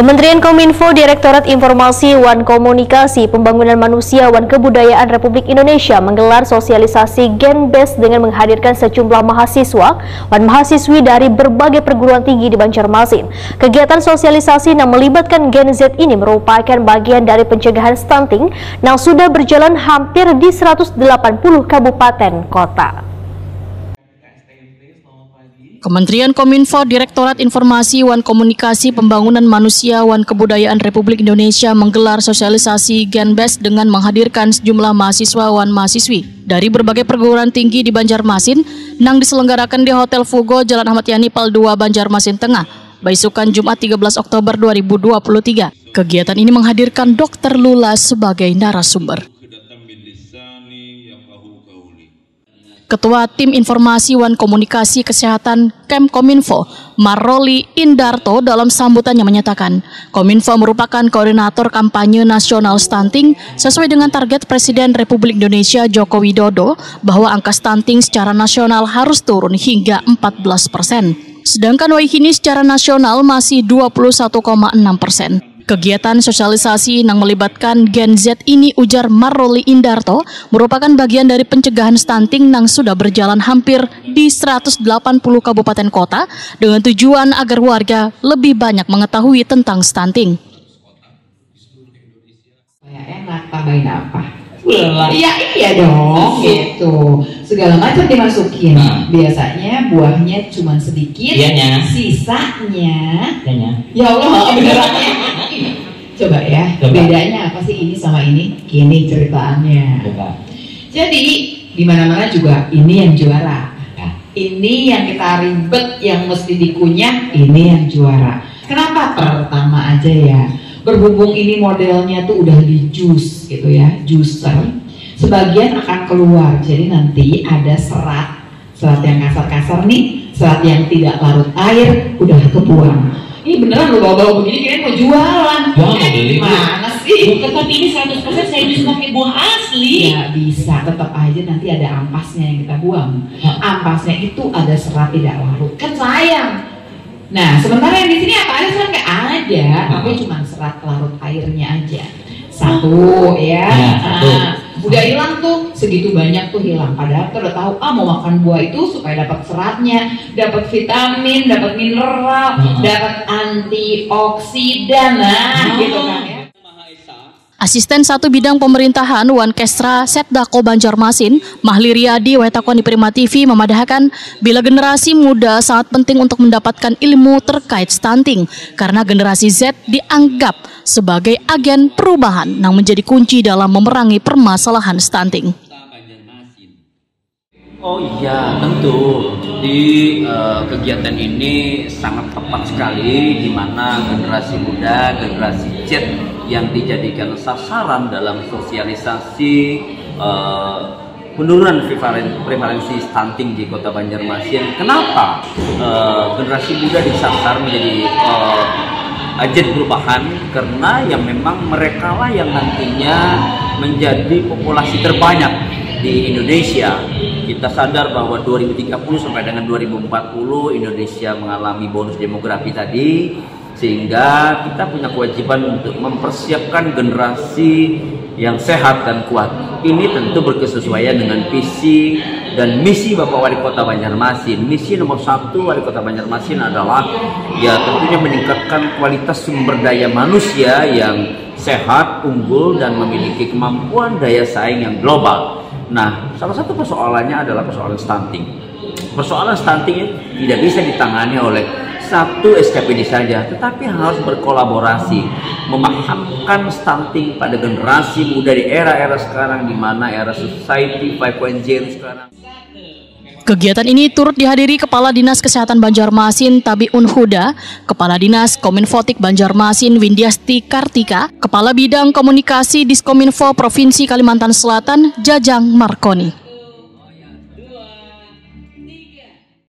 Kementerian Kominfo, Direktorat Informasi Wan Komunikasi Pembangunan Manusia Wan Kebudayaan Republik Indonesia menggelar sosialisasi Genbes dengan menghadirkan sejumlah mahasiswa dan mahasiswi dari berbagai perguruan tinggi di Banjarmasin. Kegiatan sosialisasi yang melibatkan Gen Z ini merupakan bagian dari pencegahan stunting yang sudah berjalan hampir di 180 kabupaten kota. Kementerian Kominfo, Direktorat Informasi Wan Komunikasi Pembangunan Manusia Wan Kebudayaan Republik Indonesia menggelar sosialisasi Genbes dengan menghadirkan sejumlah mahasiswa wan mahasiswi dari berbagai perguruan tinggi di Banjarmasin yang diselenggarakan di Hotel Fugo, Jalan Ahmad Yani, Pal 2, Banjarmasin Tengah, Baisukan Jumat 13 Oktober 2023. Kegiatan ini menghadirkan Dr. Lula sebagai narasumber. Ketua Tim Informasi Wan Komunikasi Kesehatan Kemkominfo, Marroli Indarto, dalam sambutannya menyatakan, Kominfo merupakan koordinator kampanye nasional stunting sesuai dengan target Presiden Republik Indonesia Joko Widodo bahwa angka stunting secara nasional harus turun hingga 14%. Sedangkan Waihini secara nasional masih 21,6%. Kegiatan sosialisasi yang melibatkan Gen Z ini, ujar Marroli Indarto, merupakan bagian dari pencegahan stunting yang sudah berjalan hampir di 180 kabupaten kota dengan tujuan agar warga lebih banyak mengetahui tentang stunting. Enak, tambahin apa? Iya dong, gitu. Segala macam dimasukin. Biasanya buahnya cuma sedikit, sisanya. Ya Allah, benerannya. Coba ya, bedanya apa sih ini sama ini? Gini ceritaannya. Jadi di mana-mana juga ini yang juara. Ini yang kita ribet, yang mesti dikunyah, ini yang juara. Kenapa? Pertama aja ya. Berhubung ini modelnya tuh udah di jus gitu ya, juicer, sebagian akan keluar, jadi nanti ada serat yang kasar-kasar nih, serat yang tidak larut air, udah kebuang. Ini beneran lo bawa-bawa begini, kirain mau jualan. Mana sih? Tapi ini 100% saya jus pakai buah asli. Ya bisa, tetap aja nanti ada ampasnya yang kita buang. Ampasnya itu ada serat tidak larut, kan sayang. Nah, sementara yang di sini apa ada serat? Nggak ada, tapi cuma serat larut airnya aja. Satu ya. Udah hilang tuh, segitu banyak tuh hilang. Padahal kita udah tahu, mau makan buah itu supaya dapat seratnya, dapat vitamin, dapat mineral, dapat antioksidan, gitu kan ya. Asisten 1 Bidang Pemerintahan Wankesra Setdako Banjarmasin, Mahli Riyadi, Wetakoni Prima TV, memadahkan bila generasi muda sangat penting untuk mendapatkan ilmu terkait stunting karena generasi Z dianggap sebagai agen perubahan yang menjadi kunci dalam memerangi permasalahan stunting. Oh iya, tentu. Di kegiatan ini sangat tepat sekali di mana generasi muda, generasi Z yang dijadikan sasaran dalam sosialisasi penurunan prevalensi stunting di Kota Banjarmasin. Kenapa generasi muda disasar menjadi agen perubahan? Karena yang memang mereka lah yang nantinya menjadi populasi terbanyak di Indonesia. Kita sadar bahwa 2030 sampai dengan 2040 Indonesia mengalami bonus demografi tadi, sehingga kita punya kewajiban untuk mempersiapkan generasi yang sehat dan kuat. Ini tentu berkesesuaian dengan visi dan misi Bapak Wali Kota Banjarmasin. Misi nomor 1 Wali Kota Banjarmasin adalah ya tentunya meningkatkan kualitas sumber daya manusia yang sehat, unggul, dan memiliki kemampuan daya saing yang global. Nah, salah satu persoalannya adalah persoalan stunting. Persoalan stunting tidak bisa ditangani oleh satu SKPD saja, tetapi harus berkolaborasi, memahamkan stunting pada generasi muda di era-era sekarang, di mana era society 5.0 sekarang. Kegiatan ini turut dihadiri Kepala Dinas Kesehatan Banjarmasin Tabiun Huda, Kepala Dinas Kominfotik Banjarmasin Windiasti Kartika, Kepala Bidang Komunikasi Diskominfo Provinsi Kalimantan Selatan Jajang Markoni.